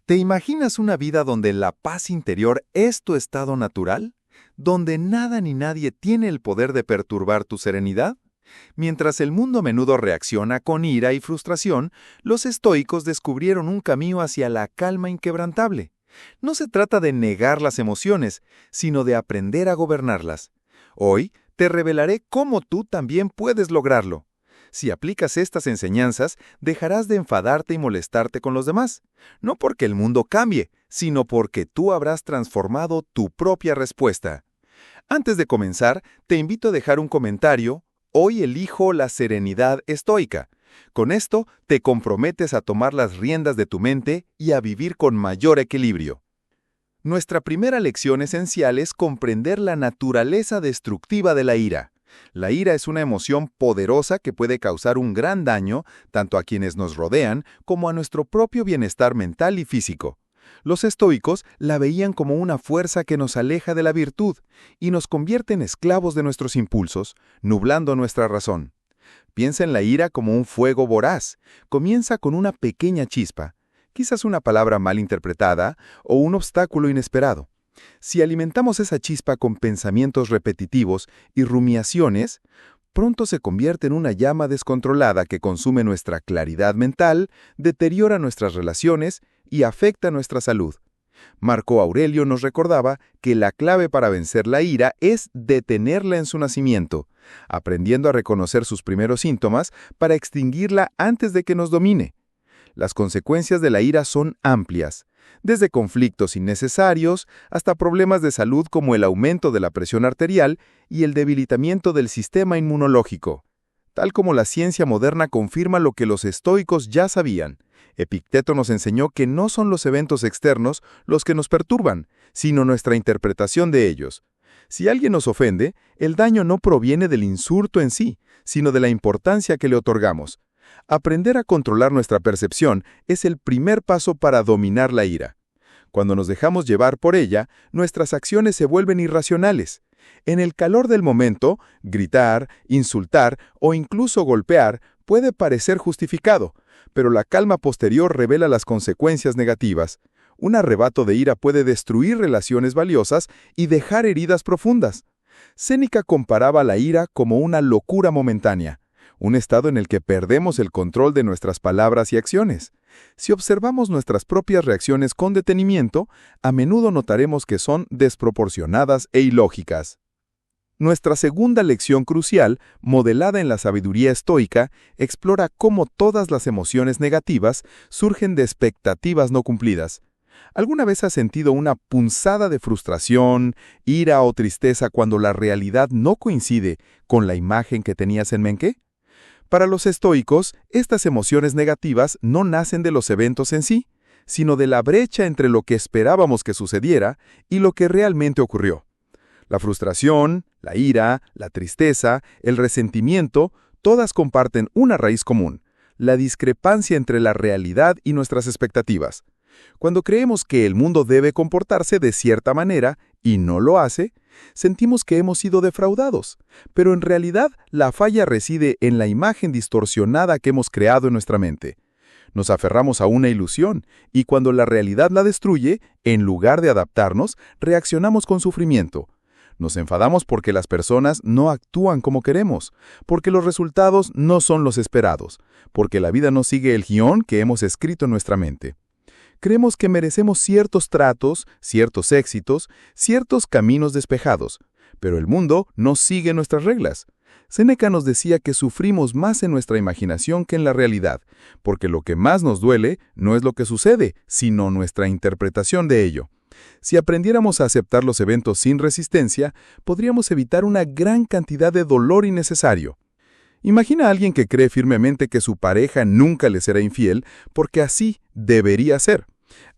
¿Te imaginas una vida donde la paz interior es tu estado natural? ¿Donde nada ni nadie tiene el poder de perturbar tu serenidad? Mientras el mundo a menudo reacciona con ira y frustración, los estoicos descubrieron un camino hacia la calma inquebrantable. No se trata de negar las emociones, sino de aprender a gobernarlas. Hoy te revelaré cómo tú también puedes lograrlo. Si aplicas estas enseñanzas, dejarás de enfadarte y molestarte con los demás. No porque el mundo cambie, sino porque tú habrás transformado tu propia respuesta. Antes de comenzar, te invito a dejar un comentario. Hoy elijo la serenidad estoica. Con esto, te comprometes a tomar las riendas de tu mente y a vivir con mayor equilibrio. Nuestra primera lección esencial es comprender la naturaleza destructiva de la ira. La ira es una emoción poderosa que puede causar un gran daño tanto a quienes nos rodean como a nuestro propio bienestar mental y físico. Los estoicos la veían como una fuerza que nos aleja de la virtud y nos convierte en esclavos de nuestros impulsos, nublando nuestra razón. Piensa en la ira como un fuego voraz. Comienza con una pequeña chispa, quizás una palabra mal interpretada o un obstáculo inesperado. Si alimentamos esa chispa con pensamientos repetitivos y rumiaciones, pronto se convierte en una llama descontrolada que consume nuestra claridad mental, deteriora nuestras relaciones y afecta nuestra salud. Marco Aurelio nos recordaba que la clave para vencer la ira es detenerla en su nacimiento, aprendiendo a reconocer sus primeros síntomas para extinguirla antes de que nos domine. Las consecuencias de la ira son amplias, desde conflictos innecesarios hasta problemas de salud como el aumento de la presión arterial y el debilitamiento del sistema inmunológico. Tal como la ciencia moderna confirma lo que los estoicos ya sabían, Epicteto nos enseñó que no son los eventos externos los que nos perturban, sino nuestra interpretación de ellos. Si alguien nos ofende, el daño no proviene del insulto en sí, sino de la importancia que le otorgamos. Aprender a controlar nuestra percepción es el primer paso para dominar la ira. Cuando nos dejamos llevar por ella, nuestras acciones se vuelven irracionales. En el calor del momento, gritar, insultar o incluso golpear puede parecer justificado, pero la calma posterior revela las consecuencias negativas. Un arrebato de ira puede destruir relaciones valiosas y dejar heridas profundas. Séneca comparaba la ira como una locura momentánea, un estado en el que perdemos el control de nuestras palabras y acciones. Si observamos nuestras propias reacciones con detenimiento, a menudo notaremos que son desproporcionadas e ilógicas. Nuestra segunda lección crucial, modelada en la sabiduría estoica, explora cómo todas las emociones negativas surgen de expectativas no cumplidas. ¿Alguna vez has sentido una punzada de frustración, ira o tristeza cuando la realidad no coincide con la imagen que tenías en mente? Para los estoicos, estas emociones negativas no nacen de los eventos en sí, sino de la brecha entre lo que esperábamos que sucediera y lo que realmente ocurrió. La frustración, la ira, la tristeza, el resentimiento, todas comparten una raíz común: la discrepancia entre la realidad y nuestras expectativas. Cuando creemos que el mundo debe comportarse de cierta manera y no lo hace, sentimos que hemos sido defraudados, pero en realidad la falla reside en la imagen distorsionada que hemos creado en nuestra mente. Nos aferramos a una ilusión y cuando la realidad la destruye, en lugar de adaptarnos, reaccionamos con sufrimiento. Nos enfadamos porque las personas no actúan como queremos, porque los resultados no son los esperados, porque la vida no sigue el guión que hemos escrito en nuestra mente. Creemos que merecemos ciertos tratos, ciertos éxitos, ciertos caminos despejados, pero el mundo no sigue nuestras reglas. Séneca nos decía que sufrimos más en nuestra imaginación que en la realidad, porque lo que más nos duele no es lo que sucede, sino nuestra interpretación de ello. Si aprendiéramos a aceptar los eventos sin resistencia, podríamos evitar una gran cantidad de dolor innecesario. Imagina a alguien que cree firmemente que su pareja nunca le será infiel porque así debería ser.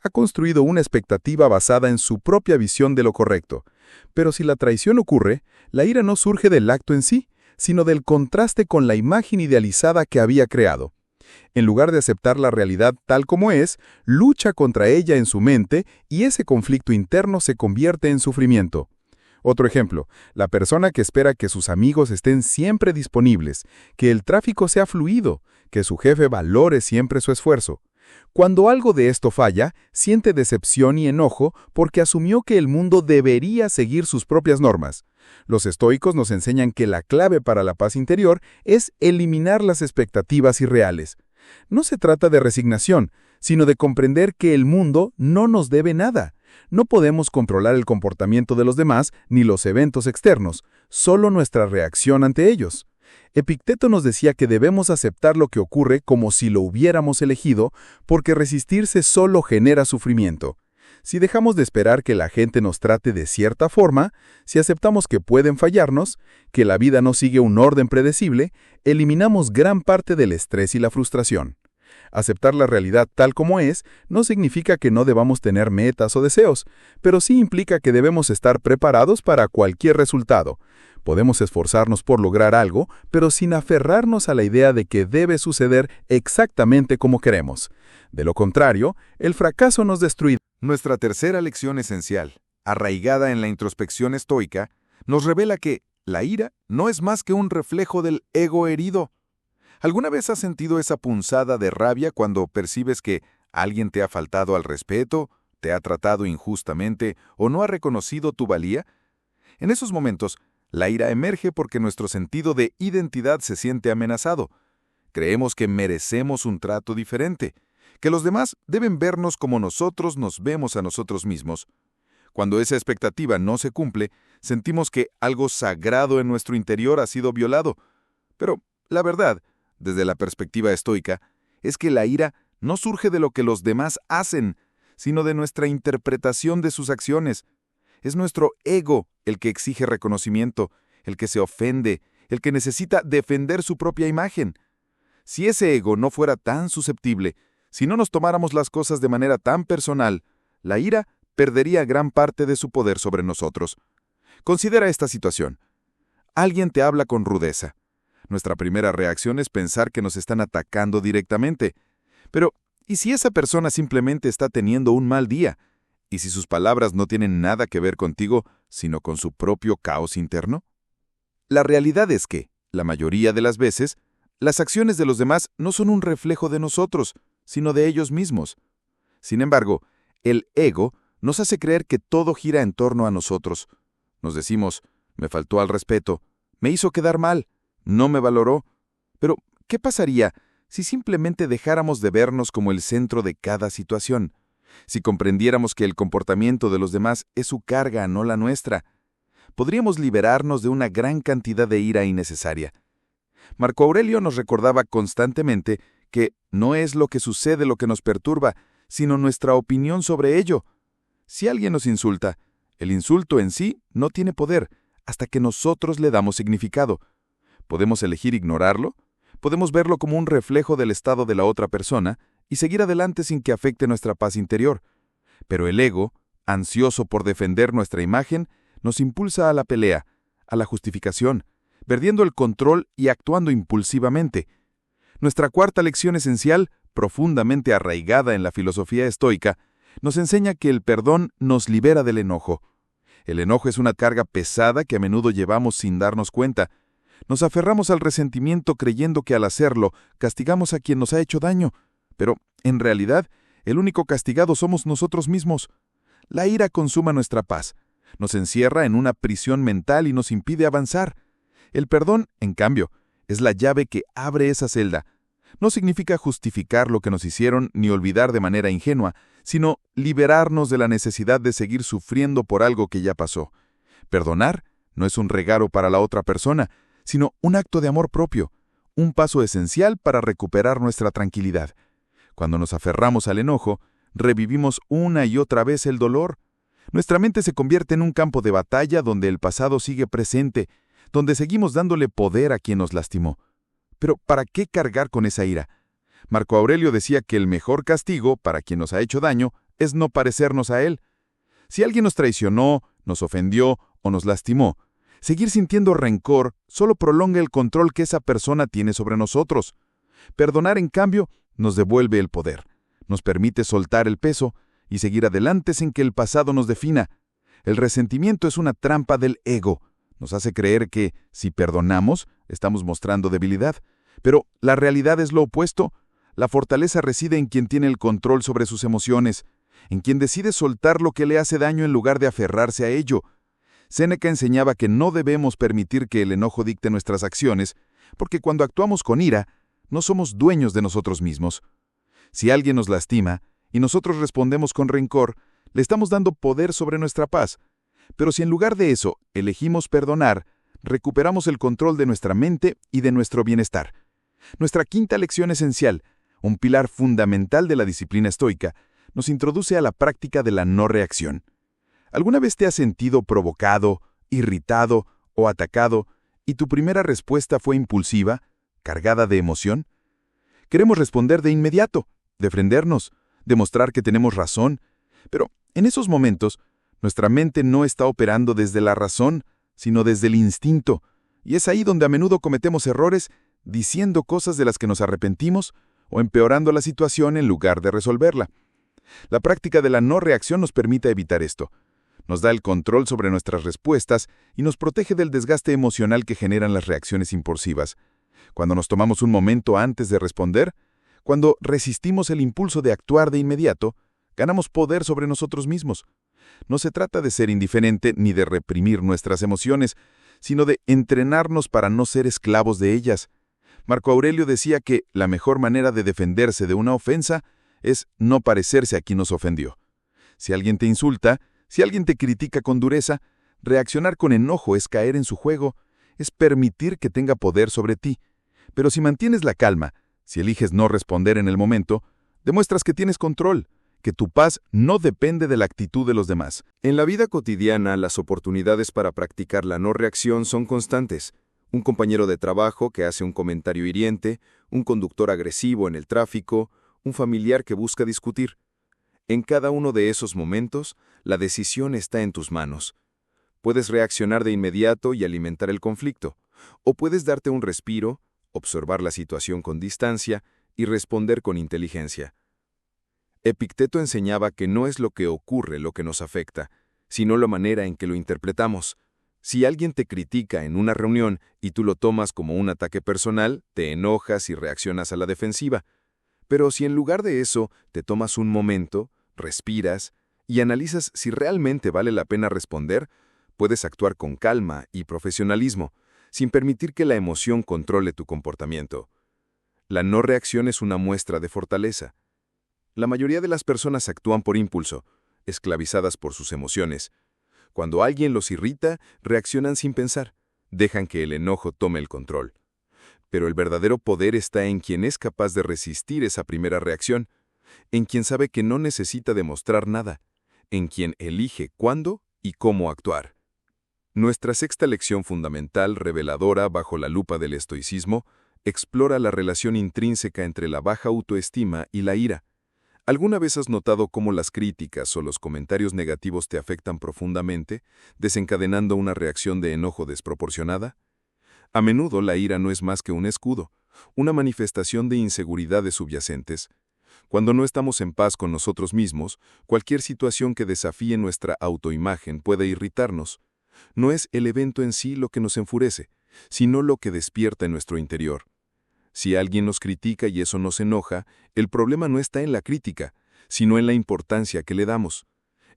Ha construido una expectativa basada en su propia visión de lo correcto. Pero si la traición ocurre, la ira no surge del acto en sí, sino del contraste con la imagen idealizada que había creado. En lugar de aceptar la realidad tal como es, lucha contra ella en su mente y ese conflicto interno se convierte en sufrimiento. Otro ejemplo, la persona que espera que sus amigos estén siempre disponibles, que el tráfico sea fluido, que su jefe valore siempre su esfuerzo. Cuando algo de esto falla, siente decepción y enojo porque asumió que el mundo debería seguir sus propias normas. Los estoicos nos enseñan que la clave para la paz interior es eliminar las expectativas irreales. No se trata de resignación, sino de comprender que el mundo no nos debe nada. No podemos controlar el comportamiento de los demás ni los eventos externos, solo nuestra reacción ante ellos. Epicteto nos decía que debemos aceptar lo que ocurre como si lo hubiéramos elegido, porque resistirse solo genera sufrimiento. Si dejamos de esperar que la gente nos trate de cierta forma, si aceptamos que pueden fallarnos, que la vida no sigue un orden predecible, eliminamos gran parte del estrés y la frustración. Aceptar la realidad tal como es no significa que no debamos tener metas o deseos, pero sí implica que debemos estar preparados para cualquier resultado. Podemos esforzarnos por lograr algo, pero sin aferrarnos a la idea de que debe suceder exactamente como queremos. De lo contrario, el fracaso nos destruirá. Nuestra tercera lección esencial, arraigada en la introspección estoica, nos revela que la ira no es más que un reflejo del ego herido. ¿Alguna vez has sentido esa punzada de rabia cuando percibes que alguien te ha faltado al respeto, te ha tratado injustamente o no ha reconocido tu valía? En esos momentos, la ira emerge porque nuestro sentido de identidad se siente amenazado. Creemos que merecemos un trato diferente, que los demás deben vernos como nosotros nos vemos a nosotros mismos. Cuando esa expectativa no se cumple, sentimos que algo sagrado en nuestro interior ha sido violado. Pero la verdad, desde la perspectiva estoica, es que la ira no surge de lo que los demás hacen, sino de nuestra interpretación de sus acciones. Es nuestro ego el que exige reconocimiento, el que se ofende, el que necesita defender su propia imagen. Si ese ego no fuera tan susceptible, si no nos tomáramos las cosas de manera tan personal, la ira perdería gran parte de su poder sobre nosotros. Considera esta situación. Alguien te habla con rudeza. Nuestra primera reacción es pensar que nos están atacando directamente. Pero, ¿y si esa persona simplemente está teniendo un mal día? ¿Y si sus palabras no tienen nada que ver contigo, sino con su propio caos interno? La realidad es que, la mayoría de las veces, las acciones de los demás no son un reflejo de nosotros, sino de ellos mismos. Sin embargo, el ego nos hace creer que todo gira en torno a nosotros. Nos decimos, me faltó al respeto, me hizo quedar mal, no me valoró. Pero, ¿qué pasaría si simplemente dejáramos de vernos como el centro de cada situación? Si comprendiéramos que el comportamiento de los demás es su carga, no la nuestra, podríamos liberarnos de una gran cantidad de ira innecesaria. Marco Aurelio nos recordaba constantemente que no es lo que sucede lo que nos perturba, sino nuestra opinión sobre ello. Si alguien nos insulta, el insulto en sí no tiene poder hasta que nosotros le damos significado. Podemos elegir ignorarlo, podemos verlo como un reflejo del estado de la otra persona y seguir adelante sin que afecte nuestra paz interior. Pero el ego, ansioso por defender nuestra imagen, nos impulsa a la pelea, a la justificación, perdiendo el control y actuando impulsivamente. Nuestra cuarta lección esencial, profundamente arraigada en la filosofía estoica, nos enseña que el perdón nos libera del enojo. El enojo es una carga pesada que a menudo llevamos sin darnos cuenta. Nos aferramos al resentimiento creyendo que al hacerlo castigamos a quien nos ha hecho daño, pero, en realidad, el único castigado somos nosotros mismos. La ira consuma nuestra paz, nos encierra en una prisión mental y nos impide avanzar. El perdón, en cambio, es la llave que abre esa celda. No significa justificar lo que nos hicieron ni olvidar de manera ingenua, sino liberarnos de la necesidad de seguir sufriendo por algo que ya pasó. Perdonar no es un regalo para la otra persona, sino un acto de amor propio, un paso esencial para recuperar nuestra tranquilidad. Cuando nos aferramos al enojo, revivimos una y otra vez el dolor. Nuestra mente se convierte en un campo de batalla donde el pasado sigue presente, donde seguimos dándole poder a quien nos lastimó. Pero, ¿para qué cargar con esa ira? Marco Aurelio decía que el mejor castigo para quien nos ha hecho daño es no parecernos a él. Si alguien nos traicionó, nos ofendió o nos lastimó, seguir sintiendo rencor solo prolonga el control que esa persona tiene sobre nosotros. Perdonar, en cambio, nos devuelve el poder, nos permite soltar el peso y seguir adelante sin que el pasado nos defina. El resentimiento es una trampa del ego. Nos hace creer que, si perdonamos, estamos mostrando debilidad. Pero la realidad es lo opuesto. La fortaleza reside en quien tiene el control sobre sus emociones, en quien decide soltar lo que le hace daño en lugar de aferrarse a ello. Séneca enseñaba que no debemos permitir que el enojo dicte nuestras acciones, porque cuando actuamos con ira, no somos dueños de nosotros mismos. Si alguien nos lastima y nosotros respondemos con rencor, le estamos dando poder sobre nuestra paz. Pero si en lugar de eso elegimos perdonar, recuperamos el control de nuestra mente y de nuestro bienestar. Nuestra quinta lección esencial, un pilar fundamental de la disciplina estoica, nos introduce a la práctica de la no reacción. ¿Alguna vez te has sentido provocado, irritado o atacado y tu primera respuesta fue impulsiva, cargada de emoción? Queremos responder de inmediato, defendernos, demostrar que tenemos razón, pero en esos momentos, nuestra mente no está operando desde la razón, sino desde el instinto, y es ahí donde a menudo cometemos errores diciendo cosas de las que nos arrepentimos o empeorando la situación en lugar de resolverla. La práctica de la no reacción nos permite evitar esto. Nos da el control sobre nuestras respuestas y nos protege del desgaste emocional que generan las reacciones impulsivas. Cuando nos tomamos un momento antes de responder, cuando resistimos el impulso de actuar de inmediato, ganamos poder sobre nosotros mismos. No se trata de ser indiferente ni de reprimir nuestras emociones, sino de entrenarnos para no ser esclavos de ellas. Marco Aurelio decía que la mejor manera de defenderse de una ofensa es no parecerse a quien nos ofendió. Si alguien te insulta, si alguien te critica con dureza, reaccionar con enojo es caer en su juego, es permitir que tenga poder sobre ti. Pero si mantienes la calma, si eliges no responder en el momento, demuestras que tienes control, que tu paz no depende de la actitud de los demás. En la vida cotidiana, las oportunidades para practicar la no reacción son constantes. Un compañero de trabajo que hace un comentario hiriente, un conductor agresivo en el tráfico, un familiar que busca discutir. En cada uno de esos momentos, la decisión está en tus manos. Puedes reaccionar de inmediato y alimentar el conflicto, o puedes darte un respiro, observar la situación con distancia y responder con inteligencia. Epicteto enseñaba que no es lo que ocurre lo que nos afecta, sino la manera en que lo interpretamos. Si alguien te critica en una reunión y tú lo tomas como un ataque personal, te enojas y reaccionas a la defensiva. Pero si en lugar de eso te tomas un momento, respiras y analizas si realmente vale la pena responder, puedes actuar con calma y profesionalismo, sin permitir que la emoción controle tu comportamiento. La no reacción es una muestra de fortaleza. La mayoría de las personas actúan por impulso, esclavizadas por sus emociones. Cuando alguien los irrita, reaccionan sin pensar, dejan que el enojo tome el control. Pero el verdadero poder está en quien es capaz de resistir esa primera reacción, en quien sabe que no necesita demostrar nada, en quien elige cuándo y cómo actuar. Nuestra sexta lección fundamental, reveladora bajo la lupa del estoicismo, explora la relación intrínseca entre la baja autoestima y la ira. ¿Alguna vez has notado cómo las críticas o los comentarios negativos te afectan profundamente, desencadenando una reacción de enojo desproporcionada? A menudo la ira no es más que un escudo, una manifestación de inseguridades subyacentes. Cuando no estamos en paz con nosotros mismos, cualquier situación que desafíe nuestra autoimagen puede irritarnos. No es el evento en sí lo que nos enfurece, sino lo que despierta en nuestro interior. Si alguien nos critica y eso nos enoja, el problema no está en la crítica, sino en la importancia que le damos,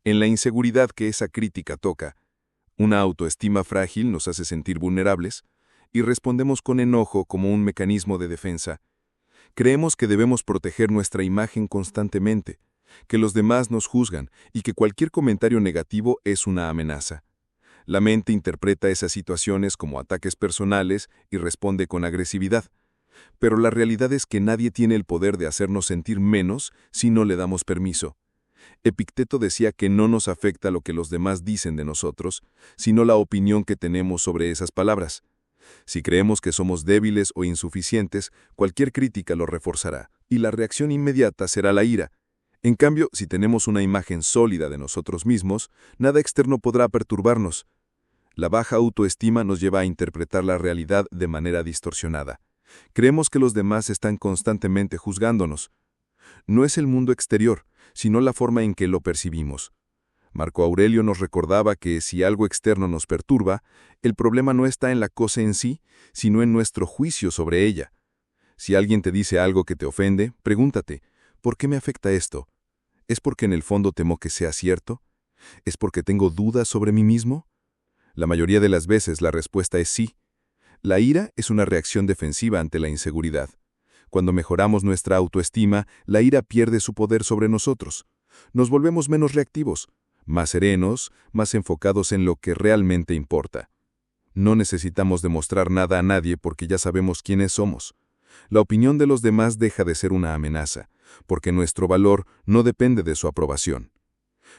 en la inseguridad que esa crítica toca. Una autoestima frágil nos hace sentir vulnerables, y respondemos con enojo como un mecanismo de defensa. Creemos que debemos proteger nuestra imagen constantemente, que los demás nos juzgan y que cualquier comentario negativo es una amenaza. La mente interpreta esas situaciones como ataques personales y responde con agresividad. Pero la realidad es que nadie tiene el poder de hacernos sentir menos si no le damos permiso. Epicteto decía que no nos afecta lo que los demás dicen de nosotros, sino la opinión que tenemos sobre esas palabras. Si creemos que somos débiles o insuficientes, cualquier crítica lo reforzará, y la reacción inmediata será la ira. En cambio, si tenemos una imagen sólida de nosotros mismos, nada externo podrá perturbarnos. La baja autoestima nos lleva a interpretar la realidad de manera distorsionada. Creemos que los demás están constantemente juzgándonos. No es el mundo exterior, sino la forma en que lo percibimos. Marco Aurelio nos recordaba que si algo externo nos perturba, el problema no está en la cosa en sí, sino en nuestro juicio sobre ella. Si alguien te dice algo que te ofende, pregúntate, ¿por qué me afecta esto? ¿Es porque en el fondo temo que sea cierto? ¿Es porque tengo dudas sobre mí mismo? La mayoría de las veces la respuesta es sí. La ira es una reacción defensiva ante la inseguridad. Cuando mejoramos nuestra autoestima, la ira pierde su poder sobre nosotros. Nos volvemos menos reactivos, más serenos, más enfocados en lo que realmente importa. No necesitamos demostrar nada a nadie porque ya sabemos quiénes somos. La opinión de los demás deja de ser una amenaza, porque nuestro valor no depende de su aprobación.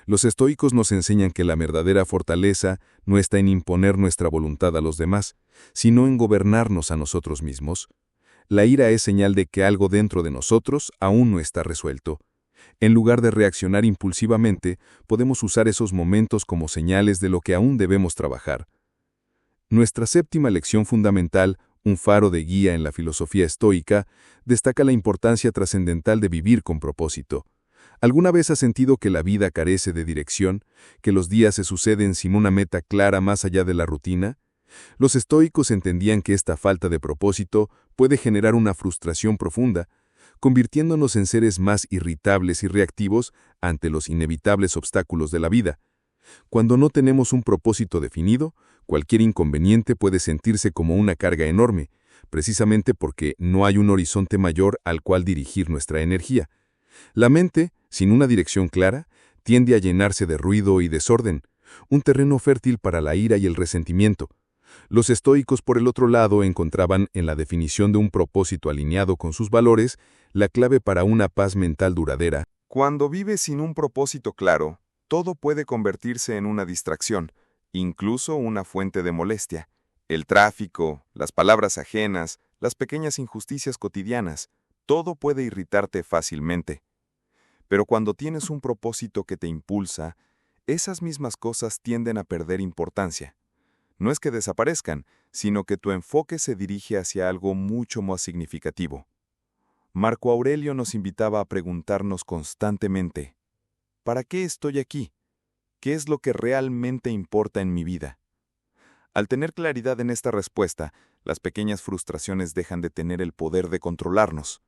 Los estoicos nos enseñan que la verdadera fortaleza no está en imponer nuestra voluntad a los demás, sino en gobernarnos a nosotros mismos. La ira es señal de que algo dentro de nosotros aún no está resuelto. En lugar de reaccionar impulsivamente, podemos usar esos momentos como señales de lo que aún debemos trabajar. Nuestra séptima lección fundamental, un faro de guía en la filosofía estoica, destaca la importancia trascendental de vivir con propósito. ¿Alguna vez has sentido que la vida carece de dirección, que los días se suceden sin una meta clara más allá de la rutina? Los estoicos entendían que esta falta de propósito puede generar una frustración profunda, convirtiéndonos en seres más irritables y reactivos ante los inevitables obstáculos de la vida. Cuando no tenemos un propósito definido, cualquier inconveniente puede sentirse como una carga enorme, precisamente porque no hay un horizonte mayor al cual dirigir nuestra energía. La mente, sin una dirección clara, tiende a llenarse de ruido y desorden, un terreno fértil para la ira y el resentimiento. Los estoicos, por el otro lado, encontraban en la definición de un propósito alineado con sus valores la clave para una paz mental duradera. Cuando vives sin un propósito claro, todo puede convertirse en una distracción, incluso una fuente de molestia. El tráfico, las palabras ajenas, las pequeñas injusticias cotidianas, todo puede irritarte fácilmente. Pero cuando tienes un propósito que te impulsa, esas mismas cosas tienden a perder importancia. No es que desaparezcan, sino que tu enfoque se dirige hacia algo mucho más significativo. Marco Aurelio nos invitaba a preguntarnos constantemente, ¿para qué estoy aquí? ¿Qué es lo que realmente importa en mi vida? Al tener claridad en esta respuesta, las pequeñas frustraciones dejan de tener el poder de controlarnos.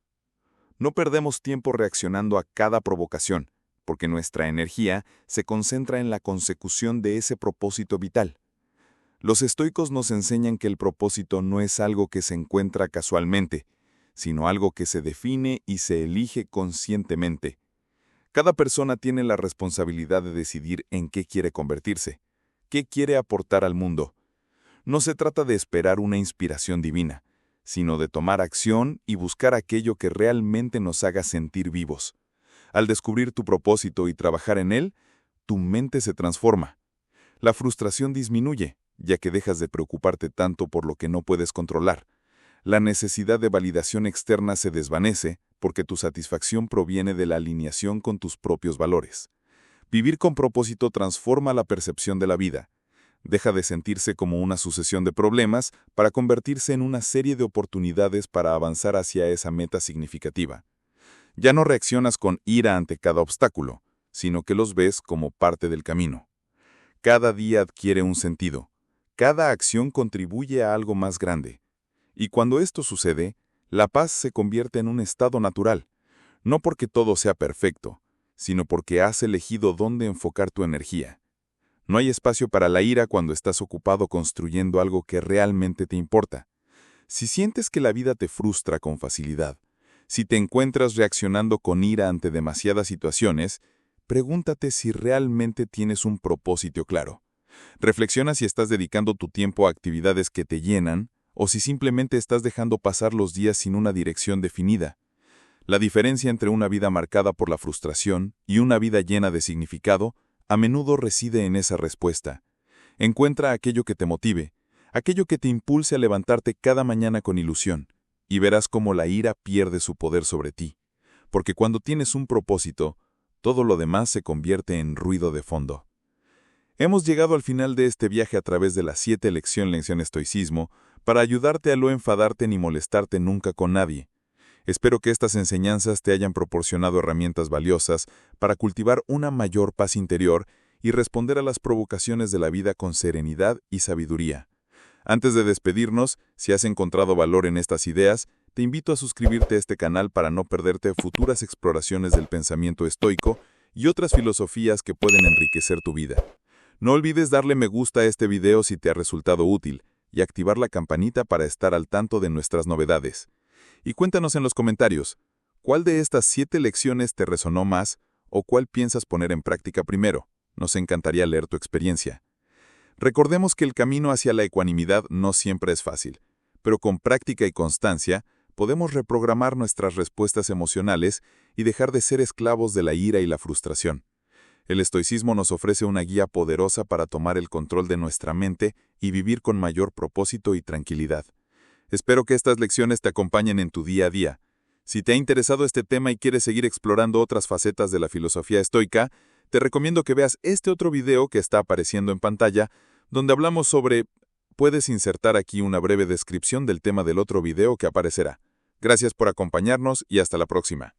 No perdemos tiempo reaccionando a cada provocación, porque nuestra energía se concentra en la consecución de ese propósito vital. Los estoicos nos enseñan que el propósito no es algo que se encuentra casualmente, sino algo que se define y se elige conscientemente. Cada persona tiene la responsabilidad de decidir en qué quiere convertirse, qué quiere aportar al mundo. No se trata de esperar una inspiración divina, sino de tomar acción y buscar aquello que realmente nos haga sentir vivos. Al descubrir tu propósito y trabajar en él, tu mente se transforma. La frustración disminuye, ya que dejas de preocuparte tanto por lo que no puedes controlar. La necesidad de validación externa se desvanece porque tu satisfacción proviene de la alineación con tus propios valores. Vivir con propósito transforma la percepción de la vida. Deja de sentirse como una sucesión de problemas para convertirse en una serie de oportunidades para avanzar hacia esa meta significativa. Ya no reaccionas con ira ante cada obstáculo, sino que los ves como parte del camino. Cada día adquiere un sentido. Cada acción contribuye a algo más grande. Y cuando esto sucede, la paz se convierte en un estado natural, no porque todo sea perfecto, sino porque has elegido dónde enfocar tu energía. No hay espacio para la ira cuando estás ocupado construyendo algo que realmente te importa. Si sientes que la vida te frustra con facilidad, si te encuentras reaccionando con ira ante demasiadas situaciones, pregúntate si realmente tienes un propósito claro. Reflexiona si estás dedicando tu tiempo a actividades que te llenan o si simplemente estás dejando pasar los días sin una dirección definida. La diferencia entre una vida marcada por la frustración y una vida llena de significado a menudo reside en esa respuesta. Encuentra aquello que te motive, aquello que te impulse a levantarte cada mañana con ilusión, y verás cómo la ira pierde su poder sobre ti. Porque cuando tienes un propósito, todo lo demás se convierte en ruido de fondo. Hemos llegado al final de este viaje a través de las 7 lección estoicismo para ayudarte a no enfadarte ni molestarte nunca con nadie. Espero que estas enseñanzas te hayan proporcionado herramientas valiosas para cultivar una mayor paz interior y responder a las provocaciones de la vida con serenidad y sabiduría. Antes de despedirnos, si has encontrado valor en estas ideas, Te invito a suscribirte a este canal para no perderte futuras exploraciones del pensamiento estoico y otras filosofías que pueden enriquecer tu vida. No olvides darle me gusta a este video si te ha resultado útil y activar la campanita para estar al tanto de nuestras novedades. Y cuéntanos en los comentarios, ¿cuál de estas 7 lecciones te resonó más o cuál piensas poner en práctica primero? Nos encantaría leer tu experiencia. Recordemos que el camino hacia la ecuanimidad no siempre es fácil, pero con práctica y constancia podemos reprogramar nuestras respuestas emocionales y dejar de ser esclavos de la ira y la frustración. El estoicismo nos ofrece una guía poderosa para tomar el control de nuestra mente y vivir con mayor propósito y tranquilidad. Espero que estas lecciones te acompañen en tu día a día. Si te ha interesado este tema y quieres seguir explorando otras facetas de la filosofía estoica, te recomiendo que veas este otro video que está apareciendo en pantalla, donde hablamos sobre... Puedes insertar aquí una breve descripción del tema del otro video que aparecerá. Gracias por acompañarnos y hasta la próxima.